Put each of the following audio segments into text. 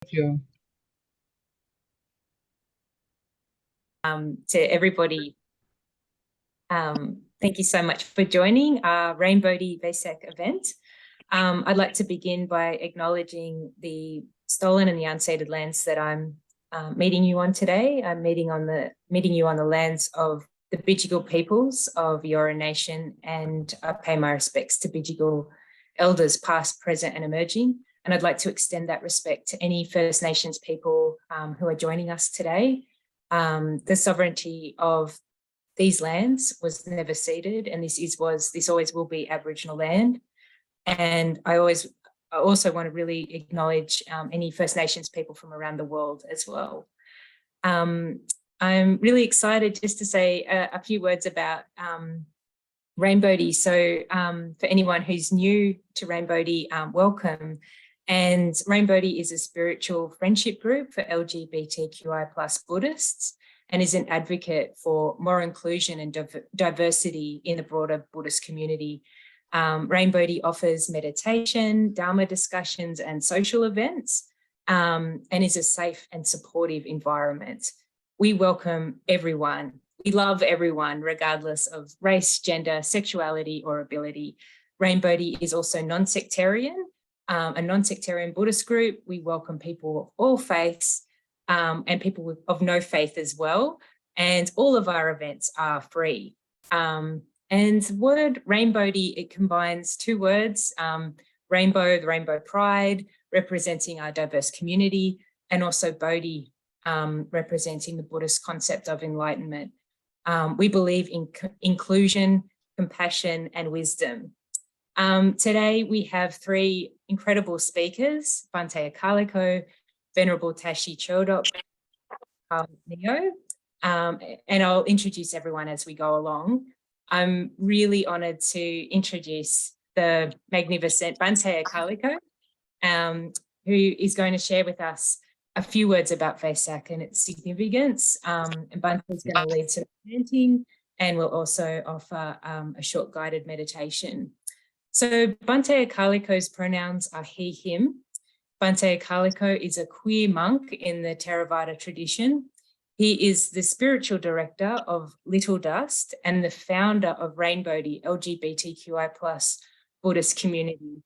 you. To everybody, thank you so much for joining our Rainbodhi Vesak event. I'd like to begin by acknowledging the stolen and the unceded lands that I'm meeting you on today. I'm meeting you on the lands of the Bidjigal peoples of Eora Nation, and I pay my respects to Bidjigal elders past, present and emerging. And I'd like to extend that respect to any First Nations people who are joining us today. The sovereignty of these lands was never ceded, and this always will be Aboriginal land. And I also want to really acknowledge any First Nations people from around the world as well. I'm really excited just to say a few words about Rainbodhi. So for anyone who's new to Rainbodhi, welcome. And Rainbodhi is a spiritual friendship group for LGBTQI+ Buddhists and is an advocate for more inclusion and diversity in the broader Buddhist community. Rainbodhi offers meditation, Dhamma discussions and social events, and is a safe and supportive environment. We welcome everyone. We love everyone, regardless of race, gender, sexuality or ability. Rainbodhi is also non-sectarian, a non-sectarian Buddhist group. We welcome people of all faiths and people of no faith as well. And all of our events are free. And the word Rainbodhi, it combines two words, rainbow, the rainbow pride, representing our diverse community, and also Bodhi, representing the Buddhist concept of enlightenment. We believe in inclusion, compassion, and wisdom. Today we have three incredible speakers: Bhante Akaliko, Venerable Tashi Choedup, Neo, and I'll introduce everyone as we go along. I'm really honoured to introduce the magnificent Bhante Akaliko, who is going to share with us a few words about Vesak and its significance. And Bhante is going to lead to chanting, and will also offer a short guided meditation. So Bhante Akaliko's pronouns are he, him. Bhante Akaliko is a queer monk in the Theravada tradition. He is the spiritual director of Little Dust and the founder of Rainbodhi LGBTQI+ Buddhist community.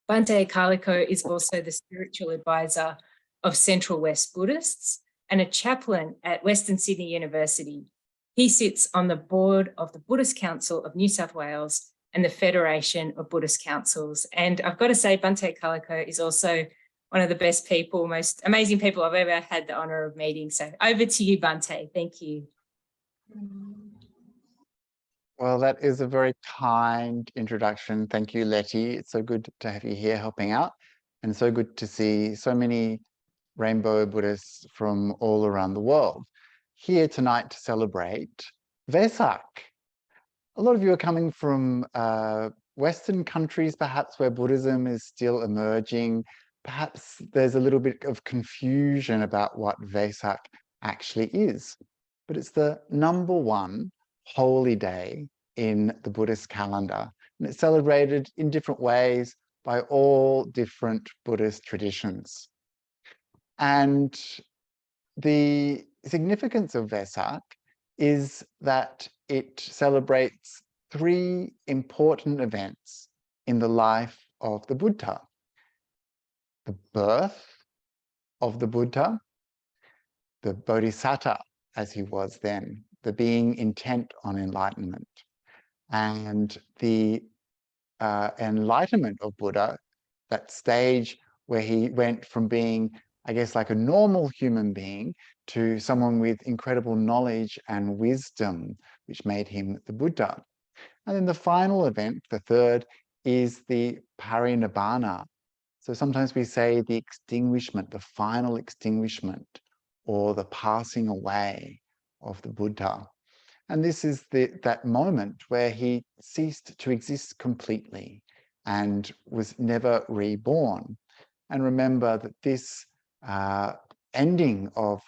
Bhante Akaliko is also the spiritual advisor of Central West Buddhists and a chaplain at Western Sydney University. He sits on the board of the Buddhist Council of New South Wales and the Federation of Buddhist Councils. And I've got to say, Bhante Akaliko is also one of the best people, most amazing people I've ever had the honour of meeting. So over to you, Bhante. Thank you. Well, that is a very kind introduction. Thank you, Letty. It's so good to have you here helping out, and so good to see so many Rainbow Buddhists from all around the world here tonight to celebrate Vesak. A lot of you are coming from Western countries, perhaps, where Buddhism is still emerging. Perhaps there's a little bit of confusion about what Vesak actually is. But it's the #1 holy day in the Buddhist calendar. And it's celebrated in different ways by all different Buddhist traditions. And the significance of Vesak is that it celebrates three important events in the life of the Buddha: the birth of the Buddha, the Bodhisattva as he was then, the being intent on enlightenment, and the enlightenment of Buddha, that stage where he went from being, I guess, like a normal human being to someone with incredible knowledge and wisdom, which made him the Buddha. And then the final event, the third, is the parinibbana. So sometimes we say the extinguishment, the final extinguishment, or the passing away of the Buddha. And this is that moment where he ceased to exist completely and was never reborn. And remember that this ending of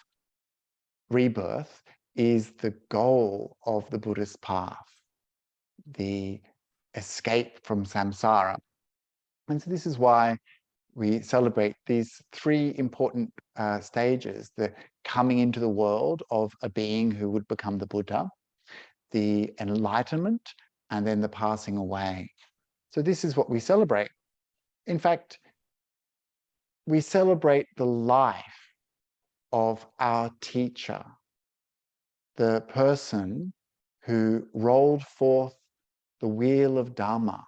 rebirth is the goal of the Buddhist path, the escape from samsara. And so this is why we celebrate these three important stages: the coming into the world of a being who would become the Buddha, the enlightenment, and then the passing away. So this is what we celebrate. In fact, we celebrate the life of our teacher, the person who rolled forth the wheel of Dhamma.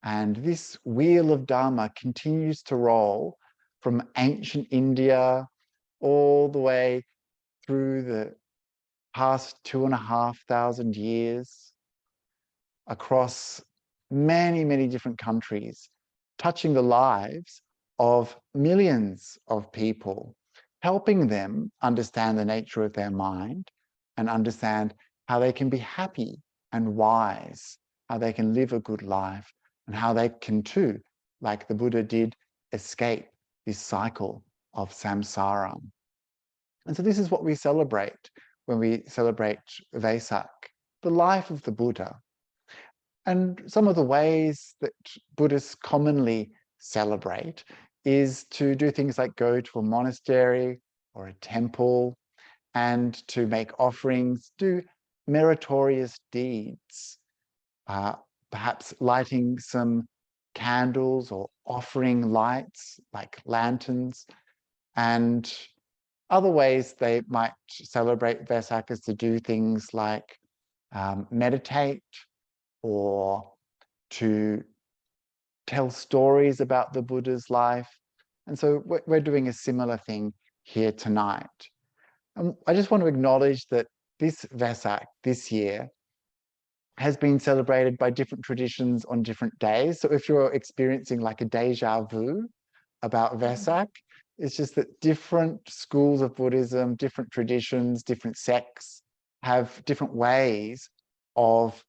And this wheel of Dhamma continues to roll from ancient India all the way through the past 2,500 years, across many, many different countries, touching the lives of millions of people, helping them understand the nature of their mind and understand how they can be happy and wise, how they can live a good life, and how they can too, like the Buddha did, escape this cycle of samsara. And so this is what we celebrate when we celebrate Vesak, the life of the Buddha. And some of the ways that Buddhists commonly celebrate is to do things like go to a monastery or a temple and to make offerings, do meritorious deeds, perhaps lighting some candles or offering lights like lanterns. And other ways they might celebrate Vesak is to do things like meditate, or to tell stories about the Buddha's life. And so we're doing a similar thing here tonight. I just want to acknowledge that this Vesak this year has been celebrated by different traditions on different days. So if you're experiencing like a deja vu about Vesak, it's just that different schools of Buddhism, different traditions, different sects have different ways of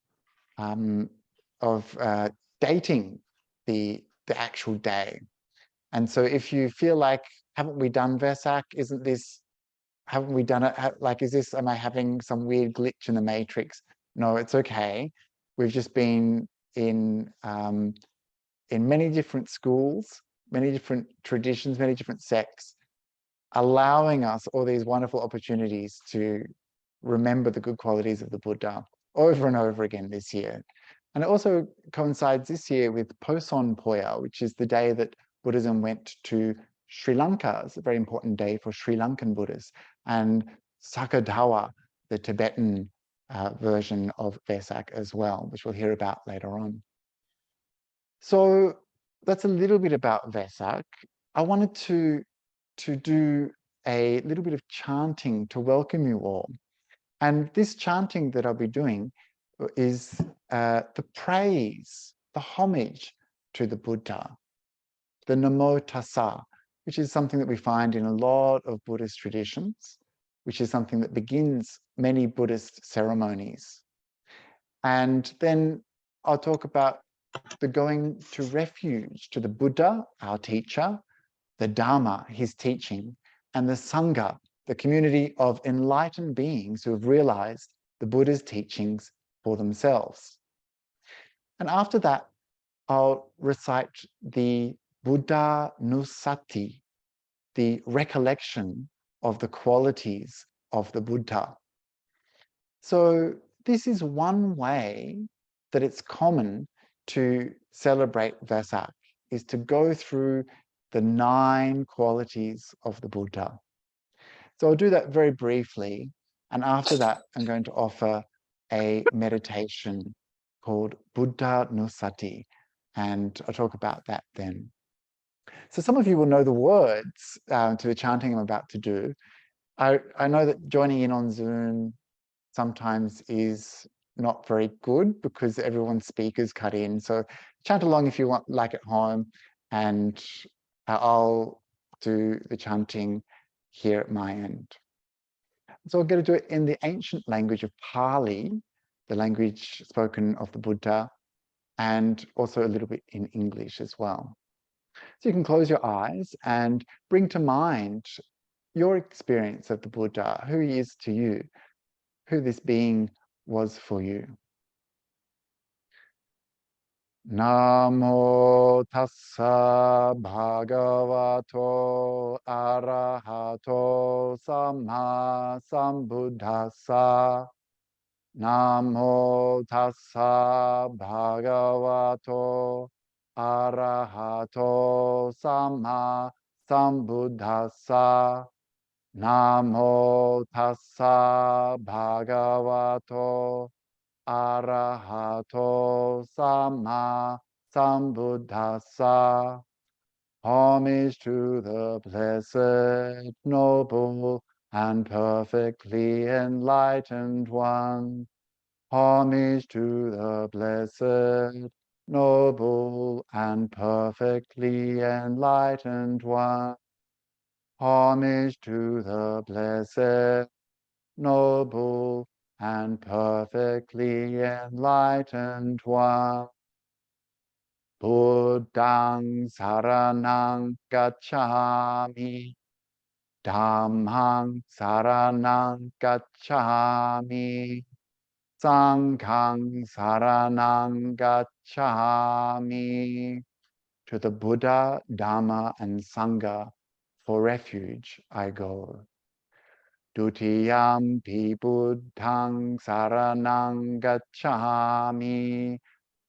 dating the actual day. And so if you feel like, haven't we done Vesak? Haven't we done it? Like, am I having some weird glitch in the matrix? No, it's okay. We've just been in many different schools, many different traditions, many different sects, allowing us all these wonderful opportunities to remember the good qualities of the Buddha over and over again this year. And it also coincides this year with Poson Poya, which is the day that Buddhism went to Sri Lanka. It's a very important day for Sri Lankan Buddhists. And Sakadawa, the Tibetan version of Vesak as well, which we'll hear about later on. So that's a little bit about Vesak. I wanted to do a little bit of chanting to welcome you all. And this chanting that I'll be doing is the praise, the homage to the Buddha, the Namo Tassa, which is something that we find in a lot of Buddhist traditions, which is something that begins many Buddhist ceremonies. And then I'll talk about the going to refuge to the Buddha, our teacher, the Dhamma, his teaching, and the Sangha, the community of enlightened beings who have realized the Buddha's teachings for themselves. And after that, I'll recite the Buddha Nusati, the recollection of the qualities of the Buddha. So this is one way that it's common to celebrate Vesak, is to go through the 9 qualities of the Buddha. So I'll do that very briefly. And after that, I'm going to offer a meditation called Buddha Nusati. And I'll talk about that then. So some of you will know the words to the chanting I'm about to do. I know that joining in on Zoom sometimes is not very good because everyone's speakers cut in. So chant along if you want, like at home, and I'll do the chanting here at my end. So I'm going to do it in the ancient language of Pali, the language spoken of the Buddha, and also a little bit in English as well. So you can close your eyes and bring to mind your experience of the Buddha, who he is to you, who this being was for you. Namo tassa bhagavato arahato samma sambuddhassa. Namo tassa bhagavato arahato samma sambuddhassa. Namo tassa bhagavato arahato samma sambuddhassa. Homage to the blessed, noble, and perfectly enlightened one. Homage to the blessed, noble, and perfectly enlightened one. Homage to the blessed, noble, and perfectly enlightened one. Buddhang saranang gacchami. Dhammang saranang gacchami. Sanghang saranang gacchami. To the Buddha, Dhamma, and Sangha for refuge I go. Dutiyampi buddhang saranang gacchami.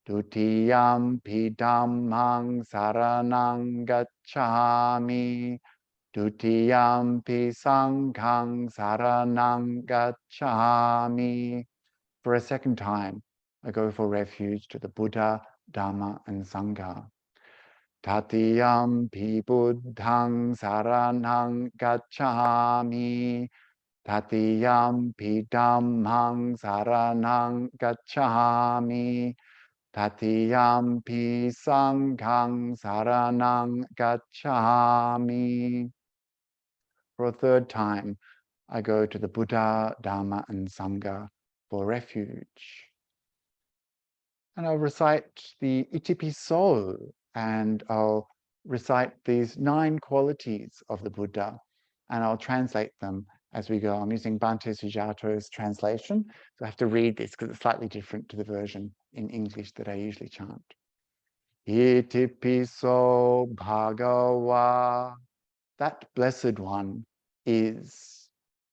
Dutiyampi dhammang saranang gacchami. Dutiyampi sanghang saranang gacchami. For a second time, I go for refuge to the Buddha, Dhamma, and Sangha. Tatiyampi buddhang saranang gacchami. Tatiyampi dhammang saranang gacchami. Tatiyampi sanghang saranang gacchami. For a third time, I go to the Buddha, Dhamma, and Sangha for refuge. And I'll recite the Itipiso, and I'll recite these 9 qualities of the Buddha, and I'll translate them as we go. I'm using Bhante Sujato's translation, so I have to read this because it's slightly different to the version in English that I usually chant. Itipiso Bhagawa, that blessed one is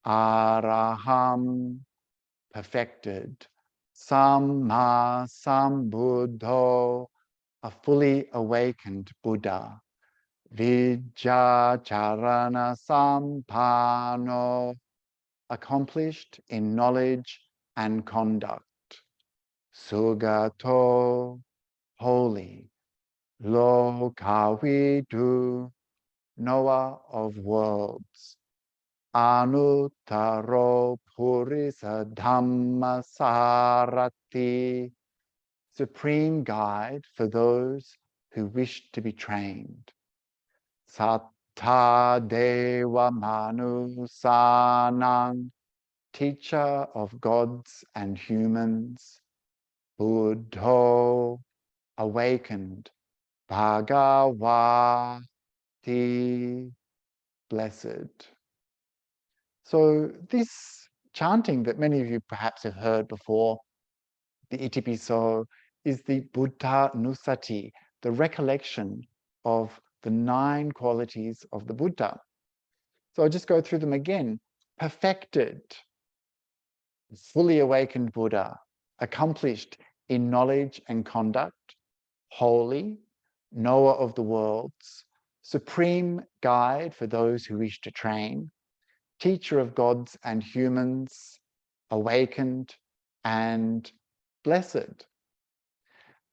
Araham, perfected, Samma Sambuddho, a fully awakened Buddha, Vijjacharana Sampano, accomplished in knowledge and conduct, Sugato, holy, Lokavidu, knower of worlds, Anuttaro Purisa Dhamma Sarati, supreme guide for those who wish to be trained. Satta Deva Manusanang, teacher of gods and humans. Buddho, awakened. Bhagavati, blessed. So this chanting that many of you perhaps have heard before, the Itipiso, is the Buddha Nusati, the recollection of the 9 qualities of the Buddha. So I'll just go through them again. Perfected, fully awakened Buddha, accomplished in knowledge and conduct, holy, knower of the worlds, supreme guide for those who wish to train, teacher of gods and humans, awakened, and blessed.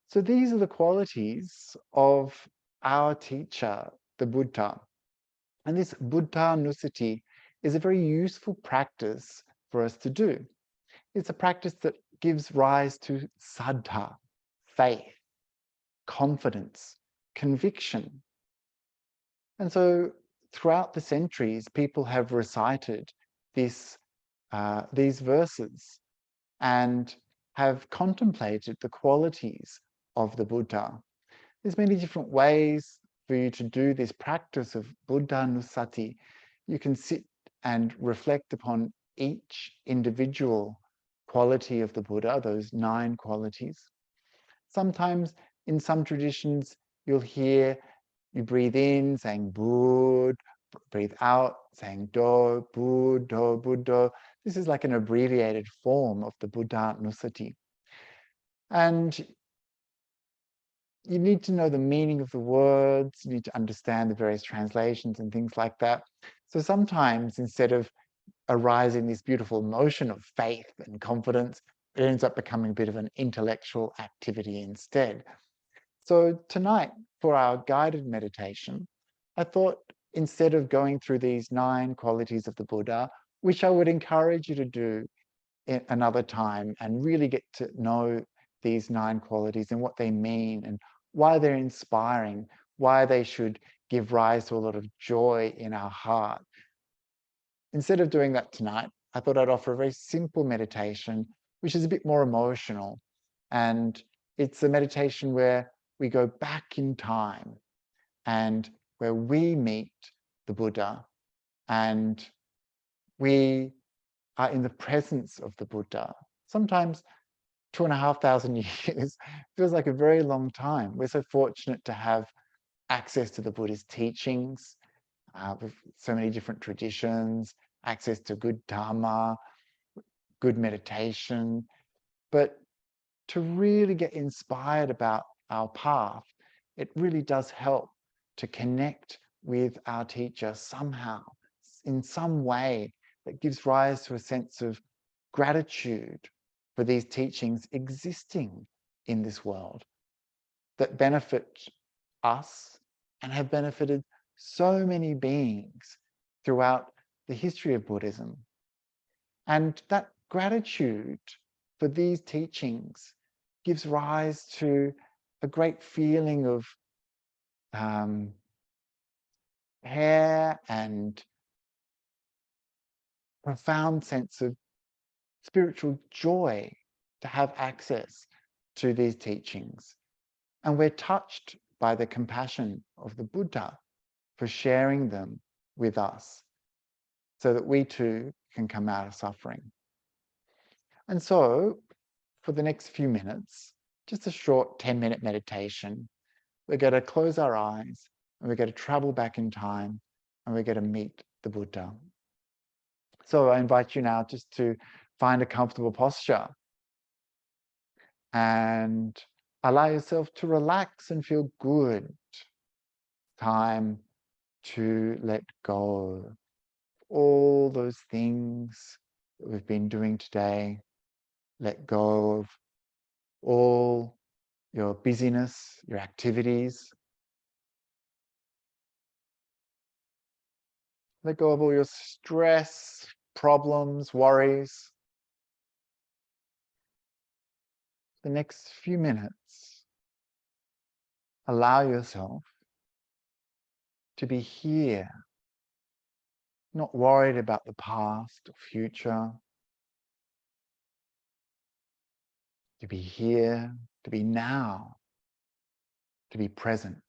So these are the qualities of our teacher, the Buddha. And this Buddha Nusati is a very useful practice for us to do. It's a practice that gives rise to saddha, faith, confidence, conviction. And so throughout the centuries, people have recited these verses and have contemplated the qualities of the Buddha. There's many different ways for you to do this practice of Buddha Nusati. You can sit and reflect upon each individual quality of the Buddha, those 9 qualities. Sometimes In some traditions, you'll hear you breathe in saying Bud, breathe out saying Do, Bud, Do, Bud, Do. This is like an abbreviated form of the Buddha Nusati. And you need to know the meaning of the words, you need to understand the various translations and things like that. So sometimes instead of arising this beautiful emotion of faith and confidence, it ends up becoming a bit of an intellectual activity instead. So tonight, for our guided meditation, I thought instead of going through these 9 qualities of the Buddha, which I would encourage you to do another time and really get to know these 9 qualities and what they mean and why they're inspiring, why they should give rise to a lot of joy in our heart. Instead of doing that tonight, I thought I'd offer a very simple meditation, which is a bit more emotional. And it's a meditation where we go back in time and where we meet the Buddha and we are in the presence of the Buddha. Sometimes 2,500 years feels like a very long time. We're so fortunate to have access to the Buddhist teachings with so many different traditions, access to good Dhamma, good meditation. But to really get inspired about our path, it really does help to connect with our teacher somehow, in some way that gives rise to a sense of gratitude for these teachings existing in this world that benefit us and have benefited so many beings throughout the history of Buddhism. And that gratitude for these teachings gives rise to a great feeling of care and profound sense of spiritual joy to have access to these teachings. And we're touched by the compassion of the Buddha for sharing them with us so that we too can come out of suffering. And so for the next few minutes, just a short 10-minute meditation, we're going to close our eyes and we're going to travel back in time and we're going to meet the Buddha. So I invite you now just to find a comfortable posture and allow yourself to relax and feel good. Time to let go of all those things that we've been doing today. Let go of all your busyness, your activities. Let go of all your stress, problems, worries. The next few minutes, allow yourself to be here, not worried about the past or future. To be here, to be now, to be present.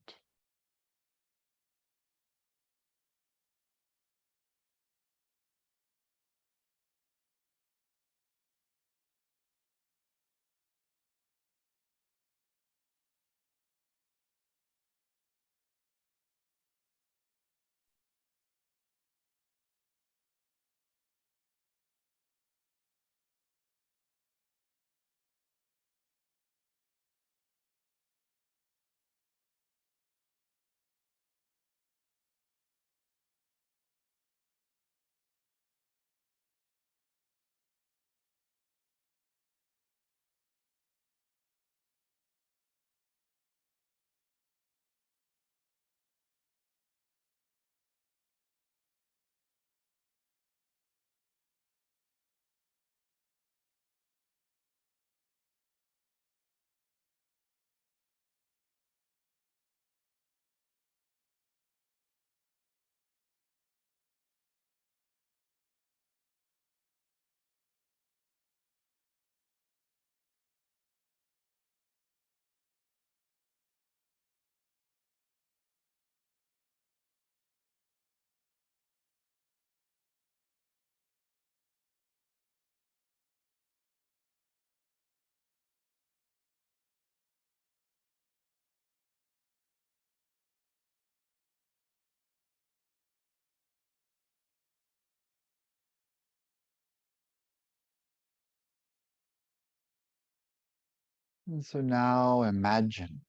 And so now imagine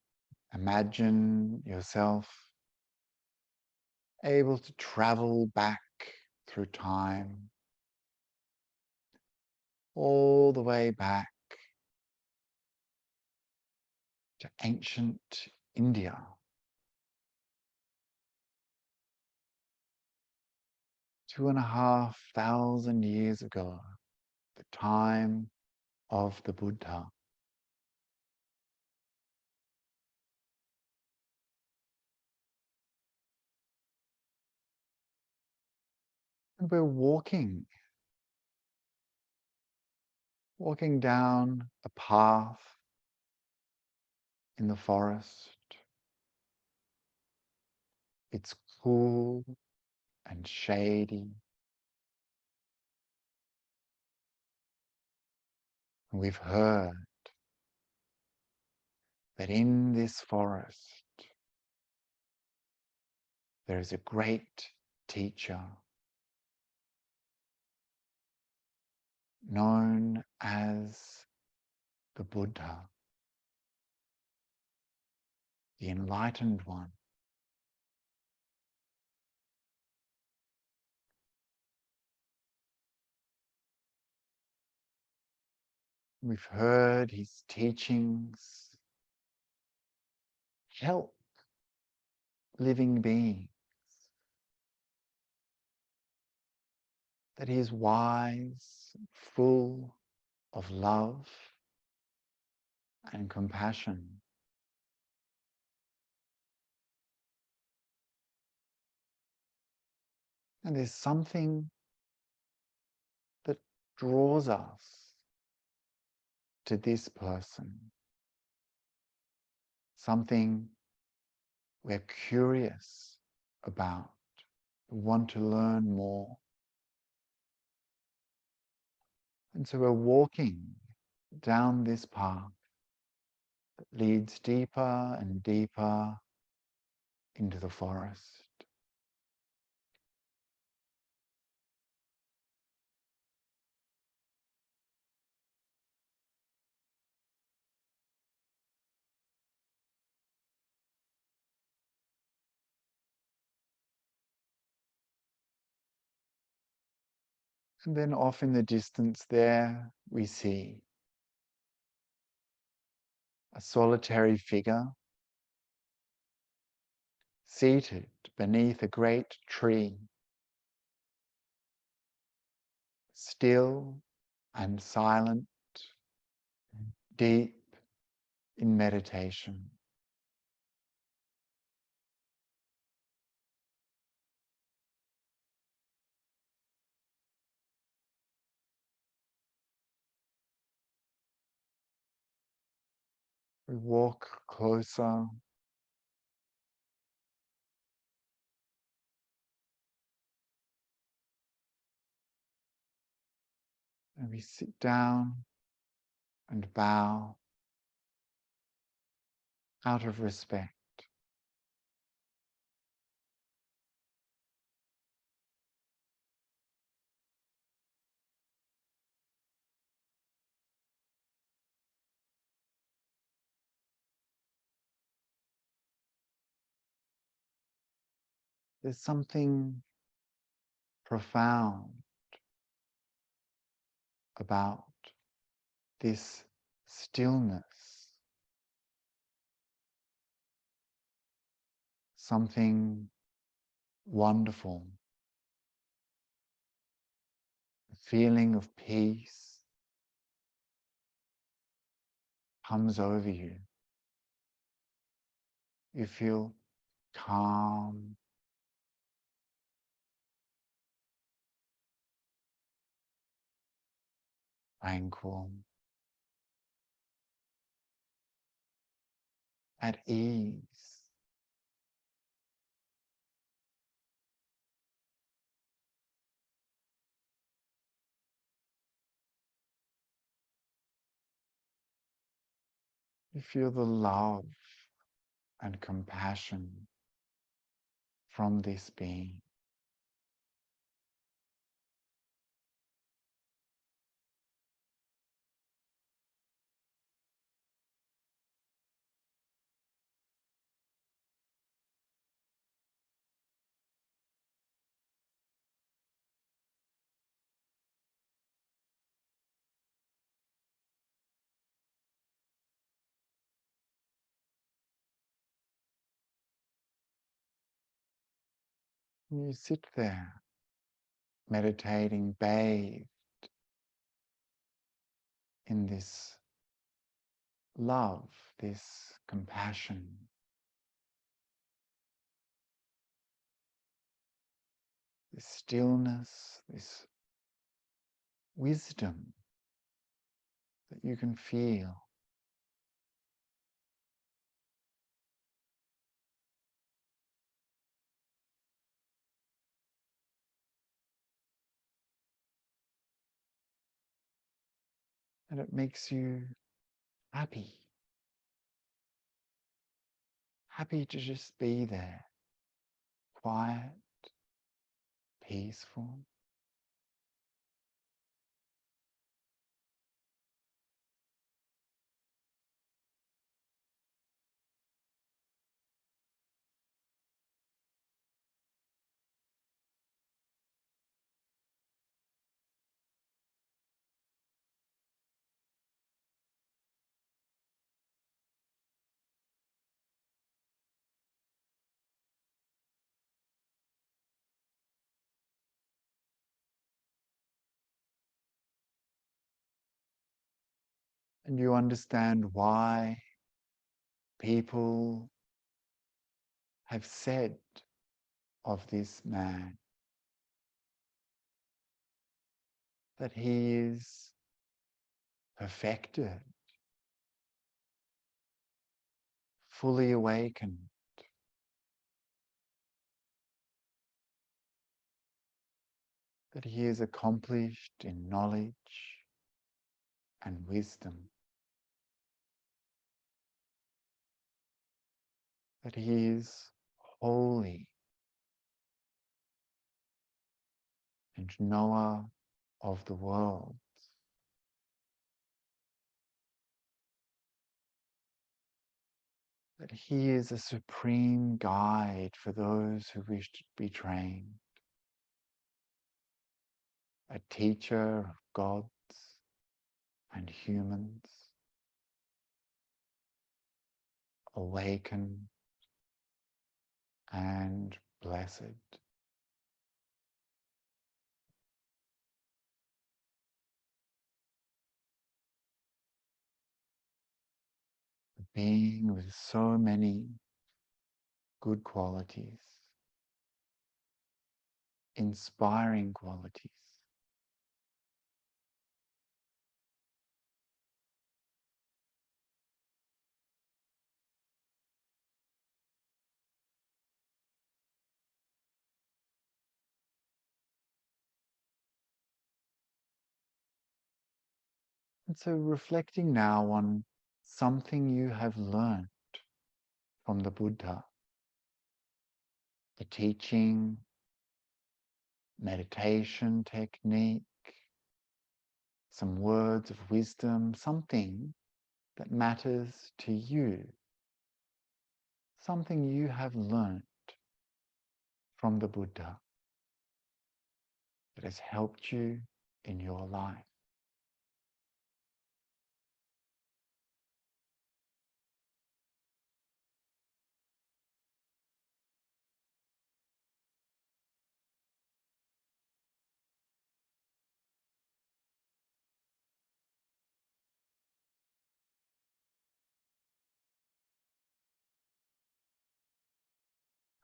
yourself able to travel back through time, all the way back to ancient India. Two and a half thousand years ago, the time of the Buddha. And we're walking down a path in the forest. It's cool and shady. And we've heard that in this forest there is a great teacher known as the Buddha, the enlightened one. We've heard his teachings help living beings, that he is wise, full of love and compassion. And there's something that draws us to this person, something we're curious about, want to learn more. And so we're walking down this path that leads deeper and deeper into the forest. And then off in the distance there, we see a solitary figure seated beneath a great tree, still and silent, deep in meditation. We walk closer, and we sit down and bow out of respect. There's something profound about this stillness, something wonderful, a feeling of peace comes over you. You feel calm, tranquil, at ease. You feel the love and compassion from this being. You sit there, meditating, bathed in this love, this compassion, this stillness, this wisdom that you can feel. And it makes you happy. Happy to just be there, quiet, peaceful. And you understand why people have said of this man that he is perfected, fully awakened, that he is accomplished in knowledge and wisdom, that he is holy and knower of the world, that he is a supreme guide for those who wish to be trained, a teacher of gods and humans, awakened and blessed. A being with so many good qualities, inspiring qualities. And so reflecting now on something you have learned from the Buddha, the teaching, meditation technique, some words of wisdom, something that matters to you, something you have learned from the Buddha that has helped you in your life.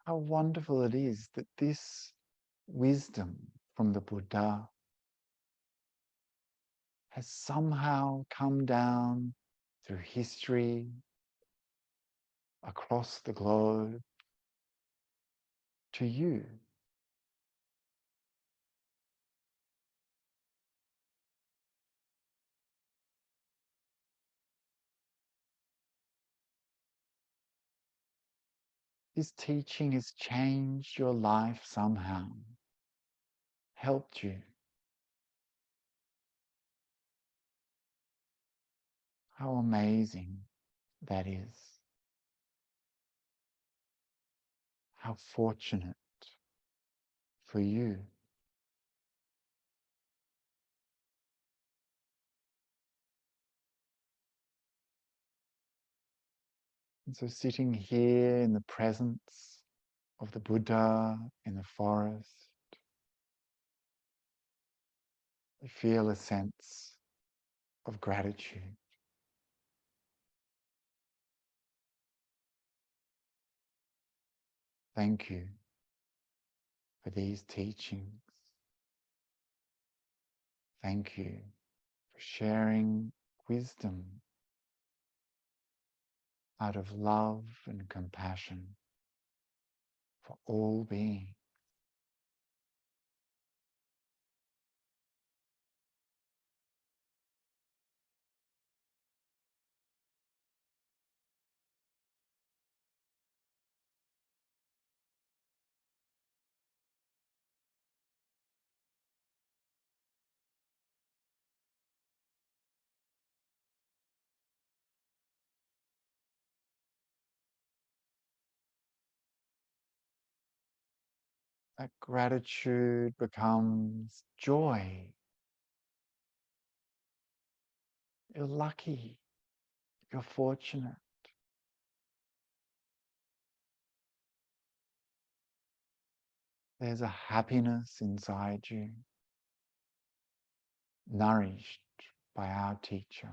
How wonderful it is that this wisdom from the Buddha has somehow come down through history, across the globe, to you. This teaching has changed your life somehow, helped you. How amazing that is. How fortunate for you. And so sitting here in the presence of the Buddha in the forest, you feel a sense of gratitude. Thank you for these teachings. Thank you for sharing wisdom out of love and compassion for all beings. That gratitude becomes joy. You're lucky. You're fortunate. There's a happiness inside you, nourished by our teacher.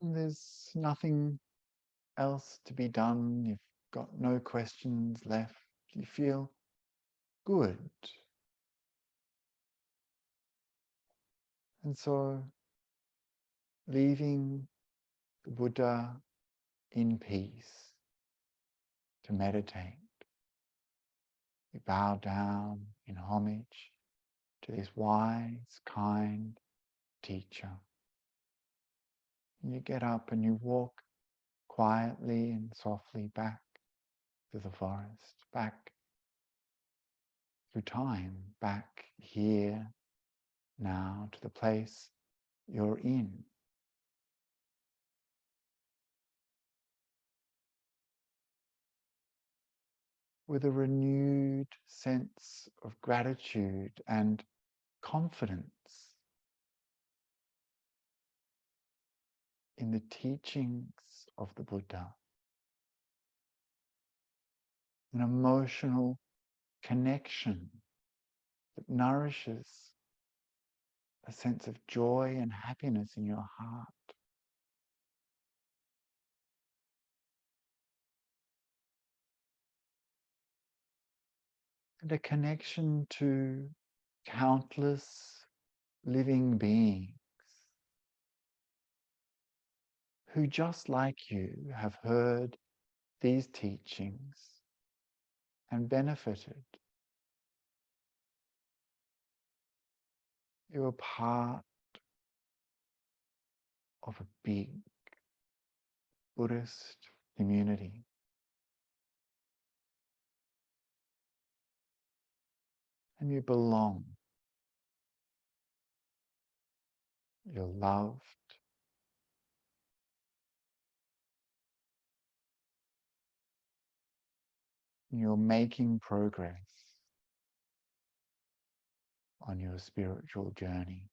And there's nothing else to be done. You've got no questions left. You feel good. And so, leaving the Buddha in peace to meditate, you bow down in homage to this wise, kind teacher. And you get up and you walk quietly and softly back to the forest, back through time, back here now to the place you're in. With a renewed sense of gratitude and confidence in the teachings of the Buddha, an emotional connection that nourishes a sense of joy and happiness in your heart. And a connection to countless living beings who, just like you, have heard these teachings and benefited. You're part of a big Buddhist community. And you belong. You're loved. You're making progress on your spiritual journey.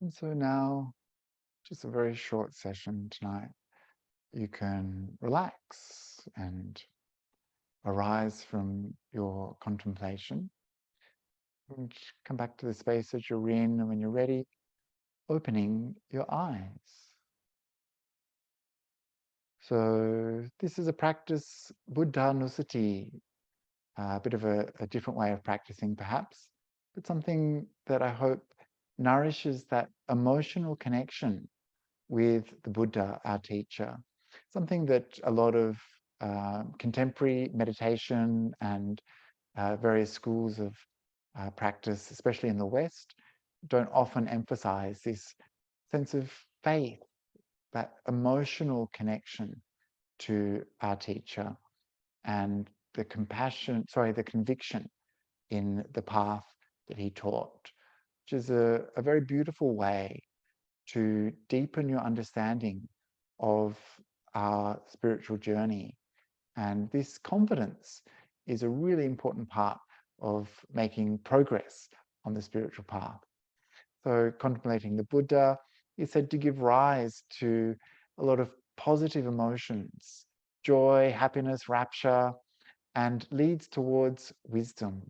And so now, just a very short session tonight, you can relax and arise from your contemplation and come back to the space that you're in, and when you're ready, opening your eyes. So this is a practice, Buddha Nusati, a bit of a different way of practicing perhaps, but something that I hope nourishes that emotional connection with the Buddha, our teacher, something that a lot of contemporary meditation and various schools of practice, especially in the West, don't often emphasize this sense of faith, that emotional connection to our teacher and the the conviction in the path that he taught, which is a very beautiful way to deepen your understanding of our spiritual journey. And this confidence is a really important part of making progress on the spiritual path. So contemplating the Buddha is said to give rise to a lot of positive emotions, joy, happiness, rapture, and leads towards wisdom.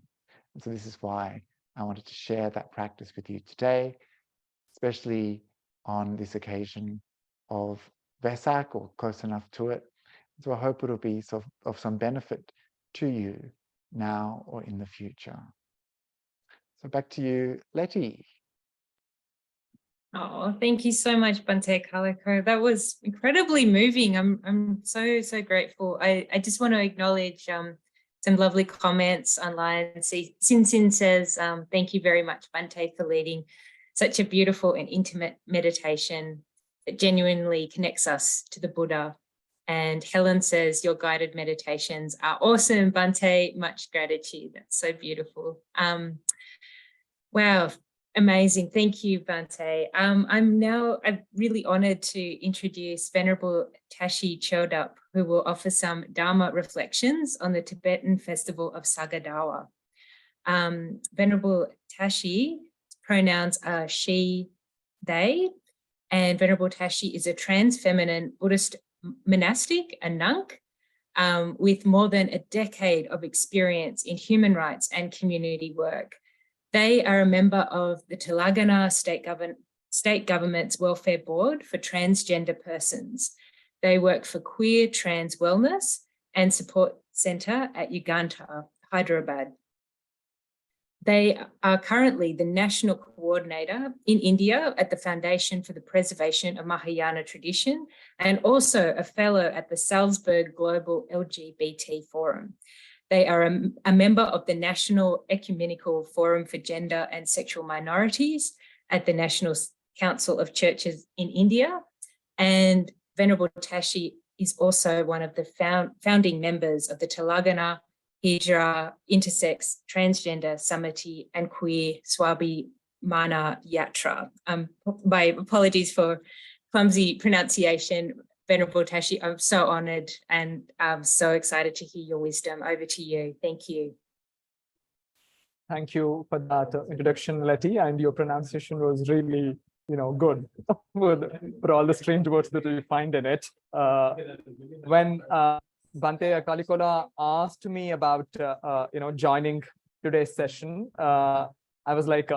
And so this is why I wanted to share that practice with you today, especially on this occasion of Vesak, or close enough to it. So I hope it'll be of some benefit to you now or in the future. So back to you, Letty. Oh, thank you so much, Bhante Akaliko. That was incredibly moving. I'm so grateful. I just want to acknowledge some lovely comments online. See, Sin says, thank you very much, Bhante, for leading such a beautiful and intimate meditation that genuinely connects us to the Buddha. And Helen says, your guided meditations are awesome, Bhante. Much gratitude. That's so beautiful. Wow. Amazing. Thank you, Bhante. I'm really honored to introduce Venerable Tashi Choedup, who will offer some Dhamma reflections on the Tibetan festival of Sagadawa. Venerable Tashi, pronouns are she, they, and Venerable Tashi is a trans-feminine Buddhist monastic, a nunk, with more than a decade of experience in human rights and community work. They are a member of the Telangana state government's Welfare Board for Transgender Persons. They work for Queer Trans Wellness and Support Centre at Uganda, Hyderabad. They are currently the National Coordinator in India at the Foundation for the Preservation of Mahayana Tradition, and also a Fellow at the Salzburg Global LGBT Forum. They are a member of the National Ecumenical Forum for Gender and Sexual Minorities at the National Council of Churches in India. And Venerable Tashi is also one of the founding members of the Telangana Hijra, Intersex, Transgender, Samiti, and Queer Swabhimana Yatra. My apologies for clumsy pronunciation. Venerable Tashi, I'm so honoured and I'm so excited to hear your wisdom. Over to you. Thank you. Thank you for that introduction, Letty, and your pronunciation was really, good for all the strange words that we find in it. When Bhante Akaliko asked me about, joining today's session, I was like,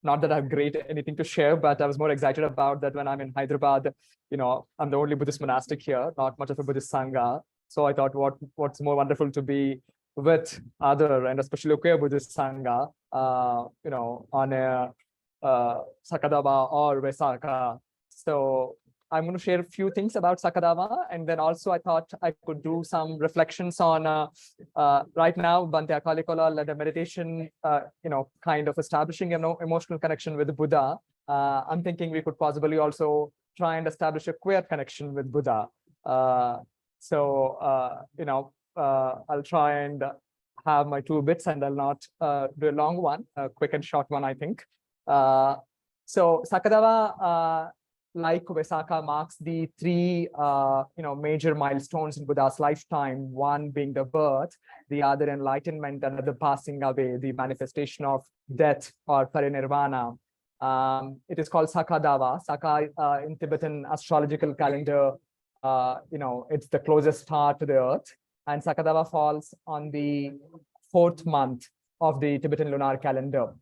not that I have great anything to share, but I was more excited about that when I'm in Hyderabad. I'm the only Buddhist monastic here, not much of a Buddhist Sangha. So I thought what's more wonderful to be with other and especially queer Buddhist Sangha, on a Sakadava or Vesaka. So I'm going to share a few things about Sakadava, and then also I thought I could do some reflections on right now Bhante Akaliko led a meditation, kind of establishing emotional connection with Buddha. I'm thinking we could possibly also try and establish a queer connection with Buddha. I'll try and have my 2 bits, and I'll not do a long one, a quick and short one, I think. So Sakadava, like Vesaka, marks the 3 major milestones in Buddha's lifetime, one being the birth, the other enlightenment, and the passing away, the manifestation of death or parinirvana. It is called Sakadava. Saka in Tibetan astrological calendar, it's the closest star to the earth, and Sakadava falls on the 4th month of the Tibetan lunar calendar.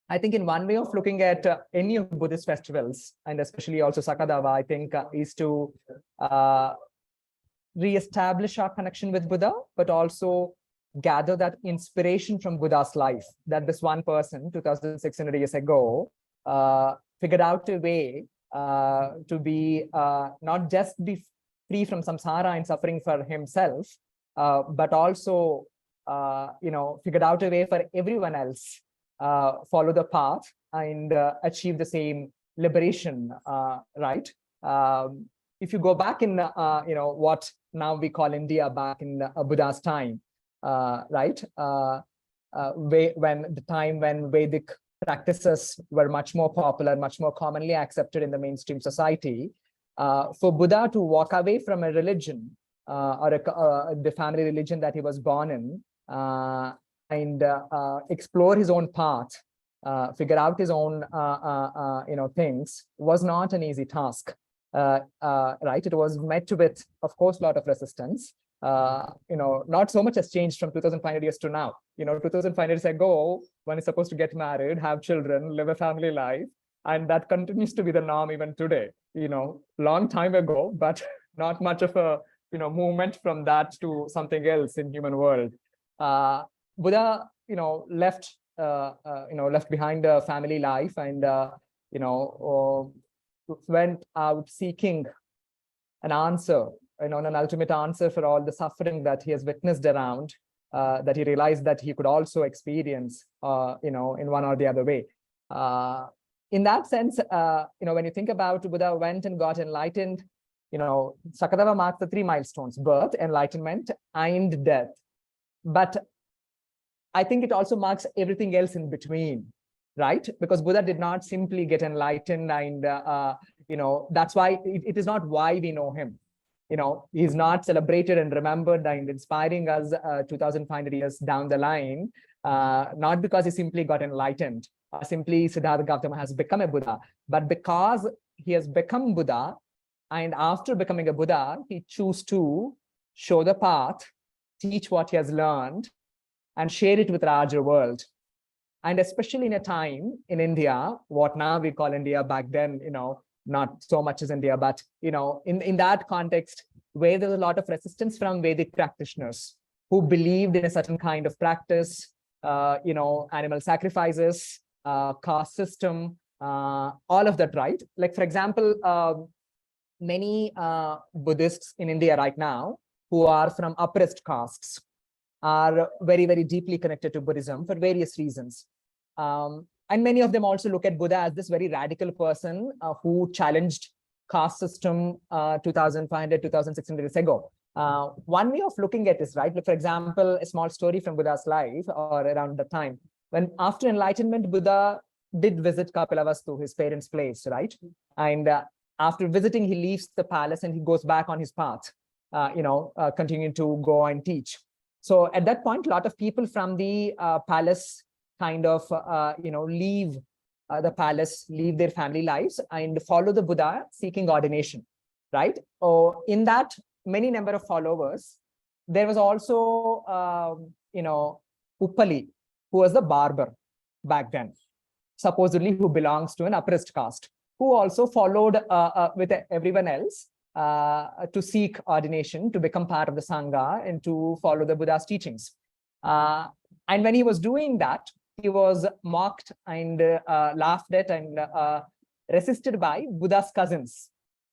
I think in one way of looking at any of Buddhist festivals, and especially also Sakadava, I think is to re-establish our connection with Buddha, but also gather that inspiration from Buddha's life, that this one person 2,600 years ago figured out a way to be not just be free from samsara and suffering for himself, but also figured out a way for everyone else follow the path and achieve the same liberation, right? If you go back in what now we call India, back in Buddha's time, right? When the time when Vedic practices were much more popular, much more commonly accepted in the mainstream society, for Buddha to walk away from a religion or the family religion that he was born in, and explore his own path, figure out his own things, was not an easy task. Right? It was met with, of course, a lot of resistance. Not so much has changed from 2,500 years to now. 2,500 years ago, one is supposed to get married, have children, live a family life, and that continues to be the norm even today. Long time ago, but not much of a movement from that to something else in human world. Buddha, left behind a family life and went out seeking an answer, an ultimate answer for all the suffering that he has witnessed around, that he realized that he could also experience, in one or the other way. In that sense, when you think about Buddha went and got enlightened, Sakadava marks the 3 milestones: birth, enlightenment, and death. But I think it also marks everything else in between, right? Because Buddha did not simply get enlightened, and that's why it is not why we know him. He's not celebrated and remembered and inspiring us 2,500 years down the line, not because he simply got enlightened, simply Siddhartha Gautama has become a Buddha, but because he has become Buddha, and after becoming a Buddha, he chose to show the path, teach what he has learned, and share it with the larger world. And especially in a time in India, what now we call India, back then, not so much as India, but, in that context, where there's a lot of resistance from Vedic practitioners who believed in a certain kind of practice, animal sacrifices, caste system, all of that, right? Like, for example, many Buddhists in India right now who are from oppressed castes are very, very deeply connected to Buddhism for various reasons. And many of them also look at Buddha as this very radical person who challenged caste system 2,500, 2,600 years ago. One way of looking at this, right? Like, for example, a small story from Buddha's life or around the time when after enlightenment, Buddha did visit Kapilavastu, his parents' place, right? And after visiting, he leaves the palace and he goes back on his path, continuing to go and teach. So at that point, a lot of people from the palace kind of, leave the palace, leave their family lives and follow the Buddha seeking ordination, right? In that many number of followers, there was also, Uppali, who was the barber back then, supposedly who belongs to an oppressed caste, who also followed with everyone else to seek ordination, to become part of the Sangha and to follow the Buddha's teachings. And when he was doing that, he was mocked and laughed at and resisted by Buddha's cousins,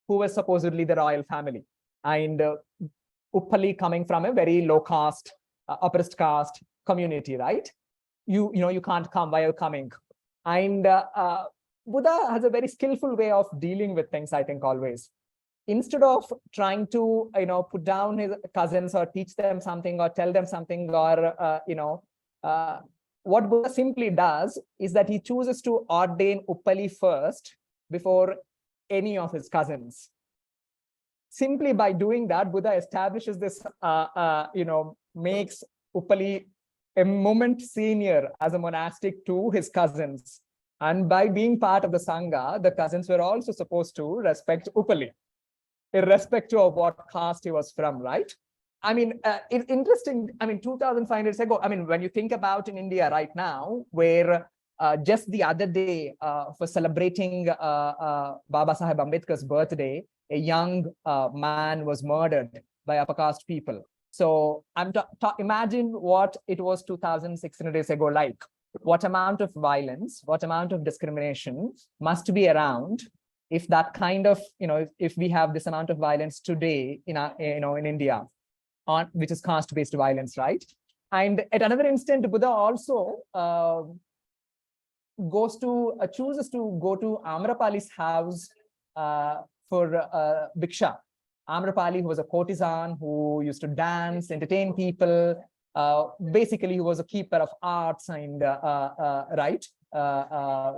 who were supposedly the royal family. And Uppali coming from a very low caste, oppressed caste community, right? You can't come, why are you coming? And Buddha has a very skillful way of dealing with things, I think, always. Instead of trying to, put down his cousins or teach them something or tell them something or, what Buddha simply does is that he chooses to ordain Uppali first before any of his cousins. Simply by doing that, Buddha establishes this, makes Uppali a moment senior as a monastic to his cousins. And by being part of the Sangha, the cousins were also supposed to respect Uppali, irrespective of what caste he was from, right? I mean, it's interesting. I mean, 2,500 years ago, I mean, when you think about in India right now, where just the other day, for celebrating Baba Saheb Ambedkar's birthday, a young man was murdered by upper caste people. So imagine what it was 2,600 years ago like. What amount of violence, what amount of discrimination must be around if that kind of, if we have this amount of violence today in our, in India, which is caste-based violence, right? And at another instant, Buddha also chooses to go to Amrapali's house for Bhiksha. Amrapali, who was a courtesan, who used to dance, entertain people, basically he was a keeper of arts and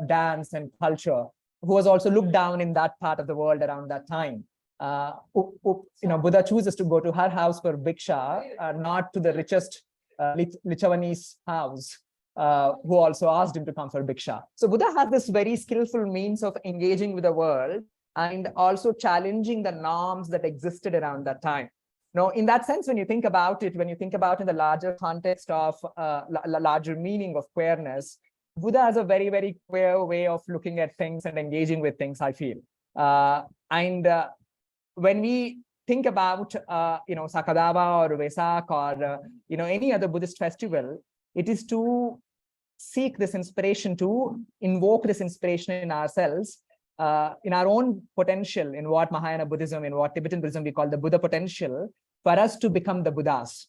dance and culture, who was also looked down in that part of the world around that time. Buddha chooses to go to her house for Bhiksha, not to the richest Lichavani's house, who also asked him to come for Bhiksha. So Buddha has this very skillful means of engaging with the world and also challenging the norms that existed around that time. Now, in that sense, when you think about it, when you think about in the larger context of larger meaning of queerness, Buddha has a very, very queer way of looking at things and engaging with things, I feel. When we think about, Sakadava or Vesak or, any other Buddhist festival, it is to seek this inspiration, to invoke this inspiration in ourselves, in our own potential, in what Mahayana Buddhism, in what Tibetan Buddhism we call the Buddha potential, for us to become the Buddhas,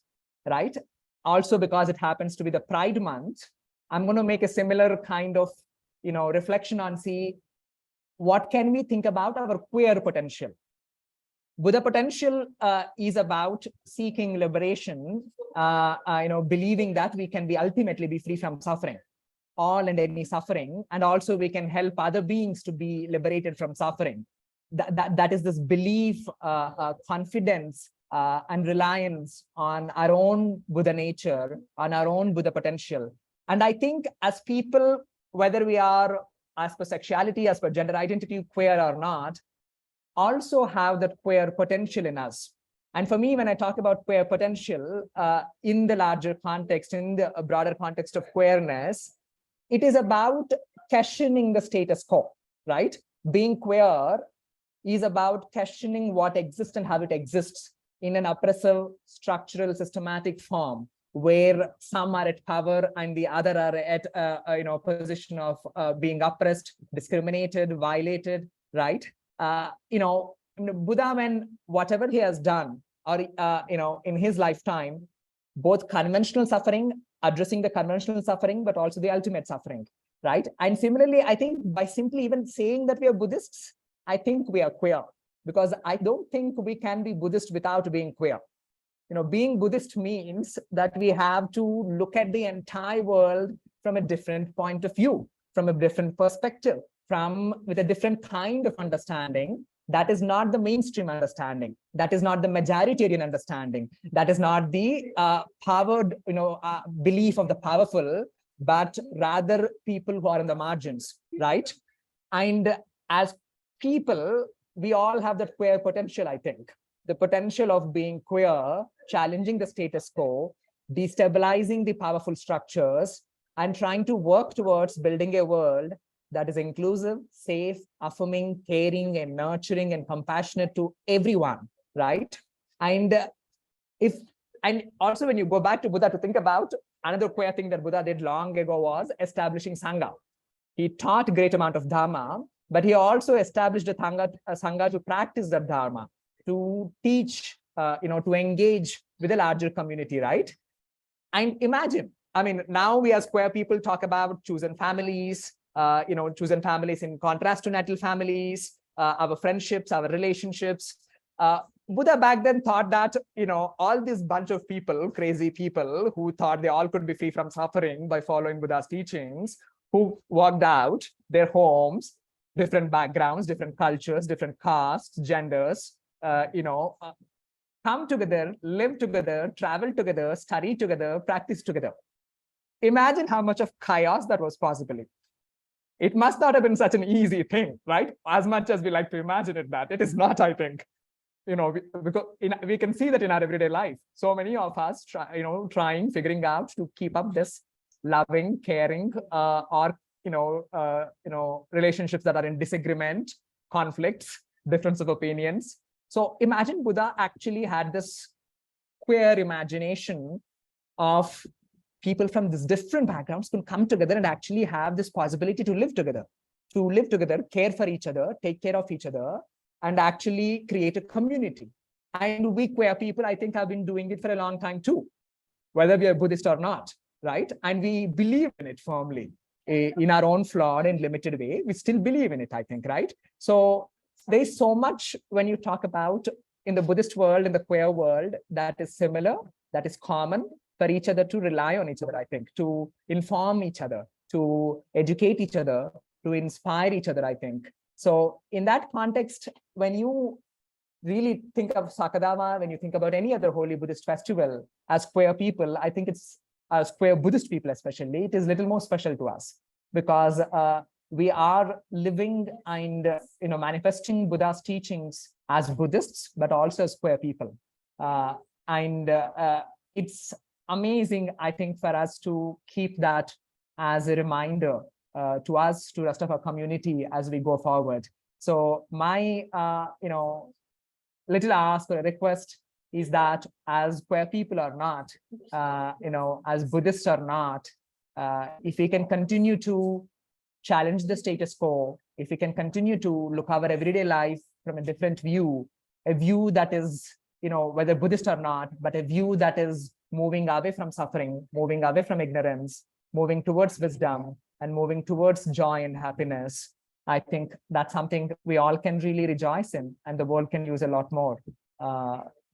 right? Also, because it happens to be the Pride Month, I'm going to make a similar kind of, reflection on, see, what can we think about our queer potential? Buddha potential is about seeking liberation, believing that we can ultimately be free from suffering, all and any suffering, and also we can help other beings to be liberated from suffering. That is this belief, confidence, and reliance on our own Buddha nature, on our own Buddha potential. And I think as people, whether we are as per sexuality, as per gender identity, queer or not, also have that queer potential in us. And for me, when I talk about queer potential, in the larger context, in the broader context of queerness, it is about questioning the status quo, right? Being queer is about questioning what exists and how it exists in an oppressive, structural, systematic form, where some are at power and the other are at a position of being oppressed, discriminated, violated, right? Buddha, when whatever he has done, or in his lifetime, both conventional suffering, addressing the conventional suffering, but also the ultimate suffering, right? And similarly, I think by simply even saying that we are Buddhists, I think we are queer, because I don't think we can be Buddhist without being queer. Being Buddhist means that we have to look at the entire world from a different point of view, from a different perspective, with a different kind of understanding. That is not the mainstream understanding. That is not the majoritarian understanding. That is not the powered, belief of the powerful, but rather people who are in the margins, right? And as people, we all have that queer potential, I think. The potential of being queer, challenging the status quo, destabilizing the powerful structures, and trying to work towards building a world that is inclusive, safe, affirming, caring, and nurturing, and compassionate to everyone, right? And also when you go back to Buddha to think about, another queer thing that Buddha did long ago was establishing Sangha. He taught a great amount of Dhamma, but he also established a Sangha to practice that Dharma, to teach, to engage with a larger community, right? And imagine, now we as queer people talk about chosen families, chosen families in contrast to natal families, our friendships, our relationships. Buddha back then thought that, all this bunch of people, crazy people who thought they all could be free from suffering by following Buddha's teachings, who walked out their homes, different backgrounds, different cultures, different castes, genders, come together, live together, travel together, study together, practice together. Imagine how much of chaos that was possible. It must not have been such an easy thing, right? As much as we like to imagine it, that it is not, I think. Because we can see that in our everyday life. So many of us figuring out to keep up this loving, caring, or relationships that are in disagreement, conflicts, difference of opinions. So imagine Buddha actually had this queer imagination of people from these different backgrounds can come together and actually have this possibility to live together, care for each other, take care of each other, and actually create a community. And we queer people, I think, have been doing it for a long time too, whether we are Buddhist or not, right? And we believe in it firmly in our own flawed and limited way. We still believe in it, I think, right? So there's so much when you talk about in the Buddhist world, in the queer world, that is similar, that is common for each other to rely on each other, I think, to inform each other, to educate each other, to inspire each other, I think. So in that context, when you really think of Sakadava, when you think about any other holy Buddhist festival as queer people, I think it's as queer Buddhist people especially, it is a little more special to us because we are living and manifesting Buddha's teachings as Buddhists, but also as queer people. It's amazing, I think, for us to keep that as a reminder to us, to the rest of our community as we go forward. So my, little ask or a request is that as queer people or not, as Buddhists or not, if we can continue to challenge the status quo, if we can continue to look our everyday life from a different view, a view that is, whether Buddhist or not, but a view that is moving away from suffering, moving away from ignorance, moving towards wisdom, and moving towards joy and happiness, I think that's something we all can really rejoice in, and the world can use a lot more.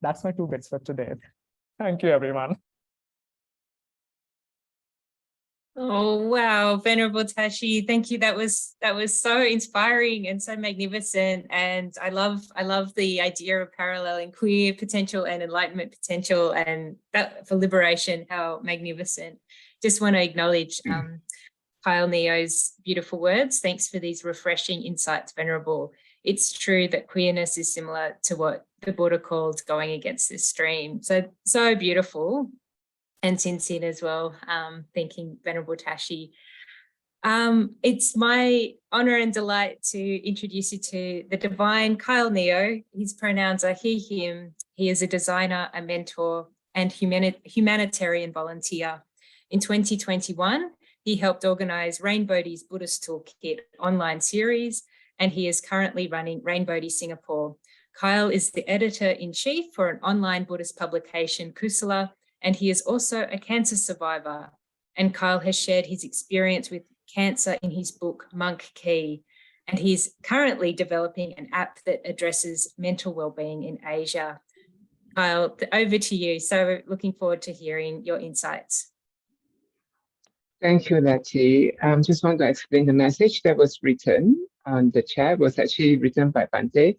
That's my 2 bits for today. Thank you, everyone. Oh, wow, Venerable Tashi, thank you. That was so inspiring and so magnificent. And I love the idea of paralleling queer potential and enlightenment potential, and that for liberation, how magnificent. Just want to acknowledge Kyle Neo's beautiful words. Thanks for these refreshing insights, Venerable. It's true that queerness is similar to what the Buddha called going against the stream. So beautiful and sincere as well. Thanking Venerable Tashi. It's my honor and delight to introduce you to the divine Kyle Neo. His pronouns are he, him. He is a designer, a mentor, and humanitarian volunteer. In 2021, he helped organize Rainbodhi's Buddhist Toolkit online series, and he is currently running Rainbodhi Singapore. Kyle is the editor-in-chief for an online Buddhist publication, Kusala, and he is also a cancer survivor. And Kyle has shared his experience with cancer in his book, Monk Key, and he's currently developing an app that addresses mental well-being in Asia. Kyle, over to you. So looking forward to hearing your insights. Thank you, Letty. Just want to explain the message that was written on the chat was actually written by Bhante,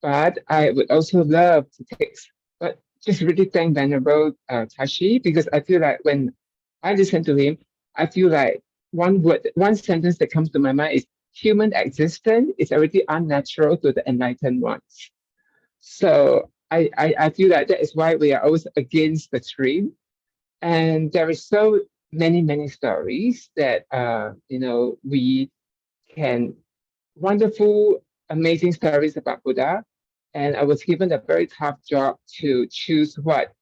but I would also love to just really thank Venerable Tashi, because I feel like when I listen to him, I feel like one sentence that comes to my mind is human existence is already unnatural to the enlightened ones. So I feel like that is why we are always against the stream. And there is so many stories that we can, wonderful, amazing stories about Buddha. And I was given a very tough job to choose what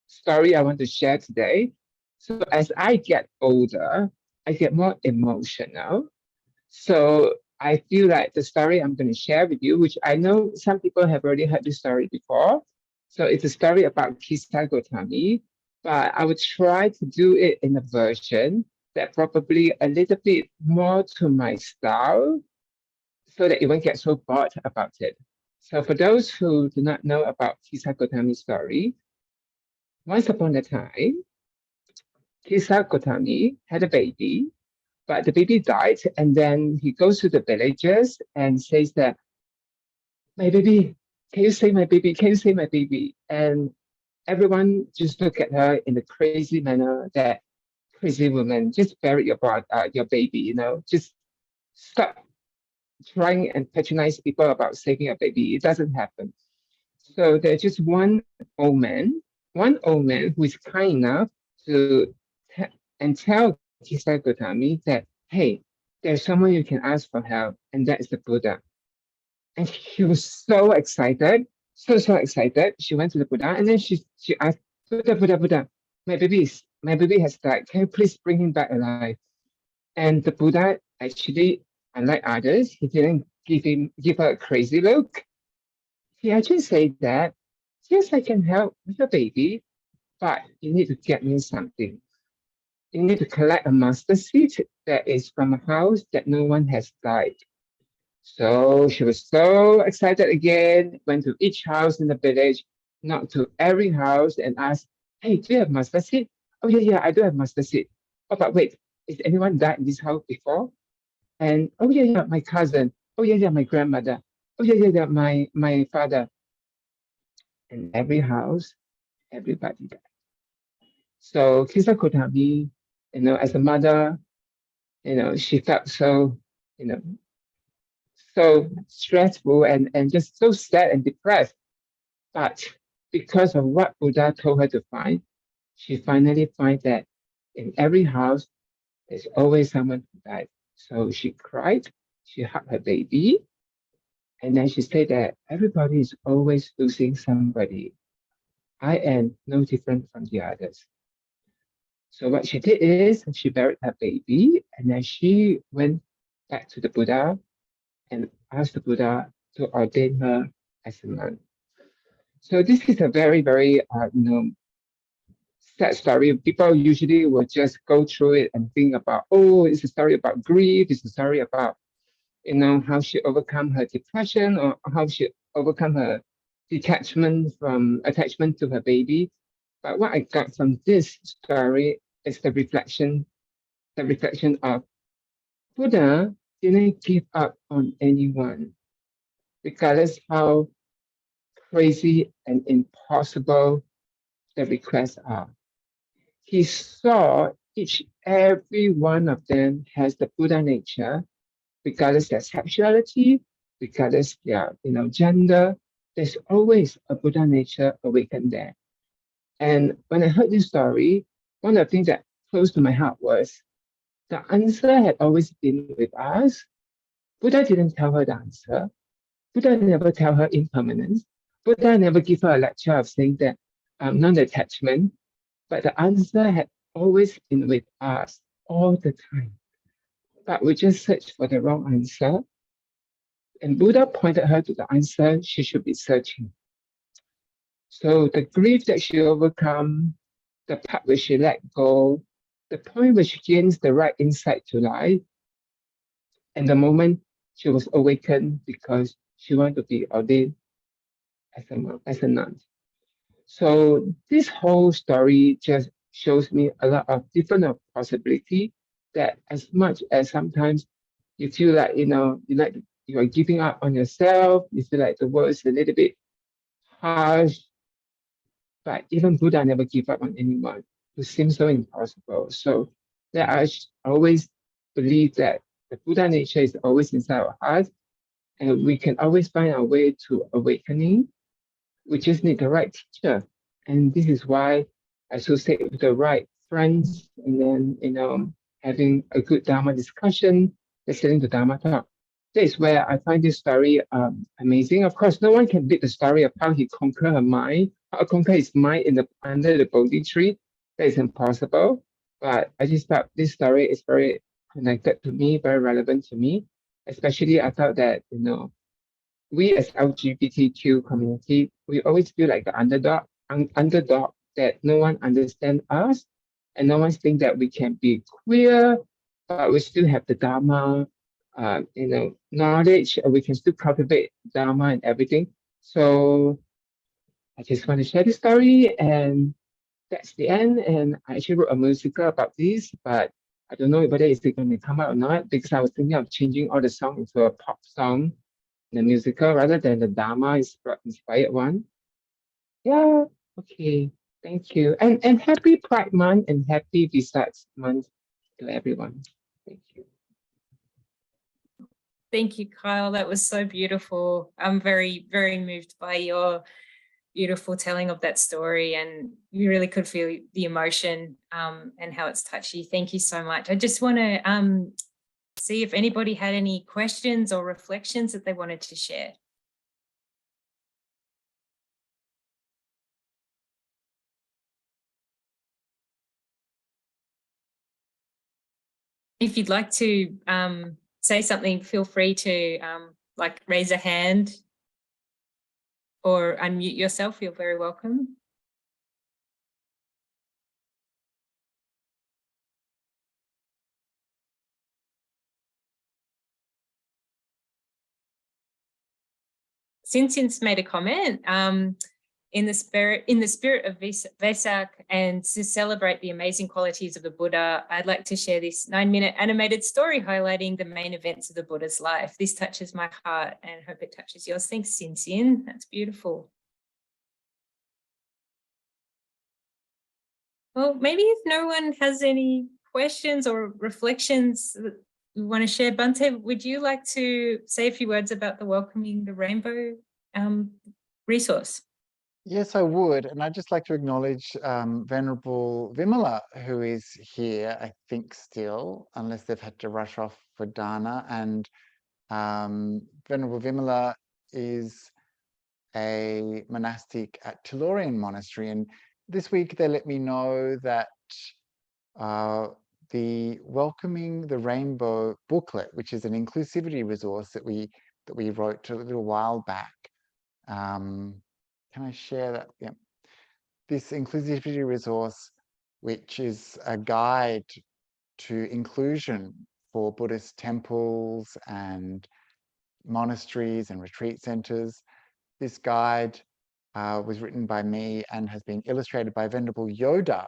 story I want to share today. So as I get older, I get more emotional. So I feel like the story I'm going to share with you, which I know some people have already heard this story before. So it's a story about Kisa Gotami, but I would try to do it in a version that probably a little bit more to my style, so that you won't get so bored about it. So for those who do not know about Kisa Gotami's story, once upon a time, Kisa Gotami had a baby, but the baby died, and then he goes to the villagers and says that, my baby, can you save my baby? Can you save my baby? And everyone just look at her in a crazy manner, that crazy woman, just bury your baby, just stop trying and patronize people about saving a baby. It doesn't happen. So there's just one old man who is kind enough to tell Kisa Gotami that, hey, there's someone you can ask for help, and that is the Buddha. And she was so excited, so excited. She went to the Buddha, and then she asked, Buddha, my baby has died. Can you please bring him back alive? And the Buddha actually, unlike others, he didn't give her a crazy look. He actually said that, yes, I can help with the baby, but you need to get me something. You need to collect a master seed that is from a house that no one has died. So she was so excited again, went to each house in the village, knocked to every house and asked, hey, do you have mustard seed? Oh, yeah, I do have mustard seed. Oh, but wait, is anyone died in this house before? And oh, yeah, my cousin. Oh, yeah, my grandmother. Oh, yeah, my father. In every house, everybody died. So Kisa Kotami, as a mother, she felt so, so stressful and just so sad and depressed. But because of what Buddha told her to find, she finally finds that in every house, there's always someone who died. So she cried, she hugged her baby, and then she said that everybody is always losing somebody. I am no different from the others. So what she did is she buried her baby, and then she went back to the Buddha and asked the Buddha to ordain her as a nun. So this is a very, very, sad story. People usually will just go through it and think about, oh, it's a story about grief. It's a story about, how she overcome her depression or how she overcome her detachment from attachment to her baby. But what I got from this story is the reflection of Buddha didn't give up on anyone, regardless how crazy and impossible the requests are. He saw every one of them has the Buddha nature, regardless their sexuality, regardless their gender. There's always a Buddha nature awakened there. And when I heard this story, one of the things that close to my heart was the answer had always been with us. Buddha didn't tell her the answer. Buddha never tell her impermanence. Buddha never give her a lecture of saying that non-attachment. But the answer had always been with us all the time. But we just searched for the wrong answer. And Buddha pointed her to the answer she should be searching. So the grief that she overcome, the part where she let go, the point where she gains the right insight to life, and the moment she was awakened because she wanted to be ordained as a nun. So this whole story just shows me a lot of different possibility that as much as sometimes you feel like, you are giving up on yourself, you feel like the world is a little bit harsh, but even Buddha never give up on anyone who seems so impossible. So that I always believe that the Buddha nature is always inside our heart, and we can always find our way to awakening. We just need the right teacher. And this is why I associate with the right friends and then, having a good Dhamma discussion, listening to Dhamma talk. That is where I find this story amazing. Of course, no one can beat the story of how he conquered her mind, how conquer his mind under the Bodhi tree. That is impossible. But I just felt this story is very connected to me, very relevant to me. Especially I felt that, we as LGBTQ community, we always feel like the underdog that no one understands us and no one thinks that we can be queer, but we still have the Dharma, knowledge, and we can still cultivate Dharma and everything. So I just want to share this story, and that's the end. And I actually wrote a musical about this, but I don't know whether it's going to come out or not, because I was thinking of changing all the song into a pop song, the musical, rather than the Dharma inspired one. Yeah, okay. Thank you. And happy Pride Month and happy Vesak month to everyone. Thank you. Thank you, Kyle. That was so beautiful. I'm very, very moved by your beautiful telling of that story, and you really could feel the emotion and how it's touchy. Thank you so much. I just want to see if anybody had any questions or reflections that they wanted to share. If you'd like to say something, feel free to like raise a hand or unmute yourself. You're very welcome. Since made a comment, in the spirit of Vesak and to celebrate the amazing qualities of the Buddha, I'd like to share this 9-minute animated story highlighting the main events of the Buddha's life. This touches my heart and hope it touches yours. Thanks, Sin. That's beautiful. Well, maybe if no one has any questions or reflections that you want to share, Bhante, would you like to say a few words about the Welcoming the Rainbow resource? Yes, I would. And I'd just like to acknowledge Venerable Vimala, who is here, I think still, unless they've had to rush off for Dana. And Venerable Vimala is a monastic at Tellurian Monastery. And this week they let me know that the Welcoming the Rainbow booklet, which is an inclusivity resource that we wrote a little while back. Can I share that? Yeah. This inclusivity resource, which is a guide to inclusion for Buddhist temples and monasteries and retreat centers. This guide was written by me and has been illustrated by Venerable Yoda.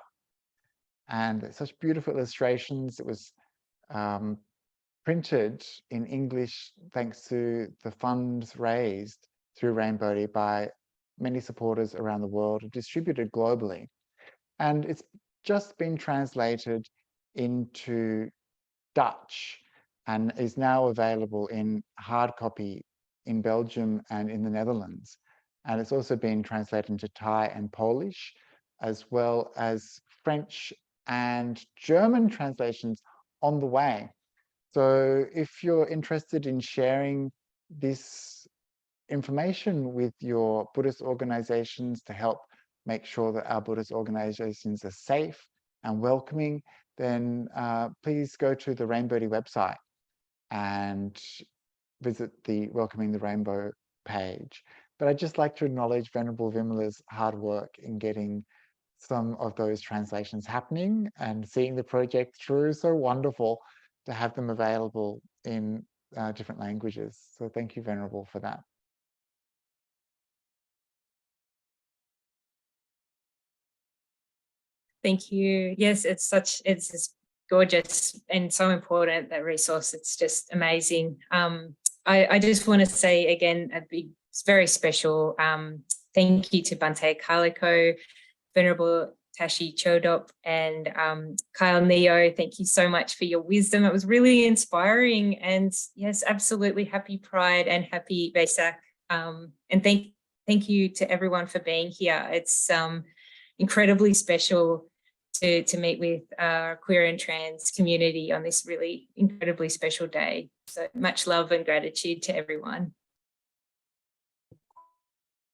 And such beautiful illustrations. It was printed in English thanks to the funds raised through Rainbodhi by many supporters around the world, distributed globally. And it's just been translated into Dutch and is now available in hard copy in Belgium and in the Netherlands. And it's also been translated into Thai and Polish, as well as French and German translations on the way. So if you're interested in sharing this information with your Buddhist organizations to help make sure that our Buddhist organizations are safe and welcoming, then please go to the Rainbodhi website and visit the Welcoming the Rainbow page. But I'd just like to acknowledge Venerable Vimala's hard work in getting some of those translations happening and seeing the project through. So wonderful to have them available in different languages. So thank you, Venerable, for that. Thank you. Yes, it's just gorgeous and so important, that resource. It's just amazing. I just want to say again, a big, very special thank you to Bhante Akaliko, Venerable Tashi Choedup, and Kyle Neo. Thank you so much for your wisdom. It was really inspiring, and yes, absolutely happy Pride and happy Vesak. And thank you to everyone for being here. It's incredibly special to meet with our queer and trans community on this really incredibly special day. So much love and gratitude to everyone.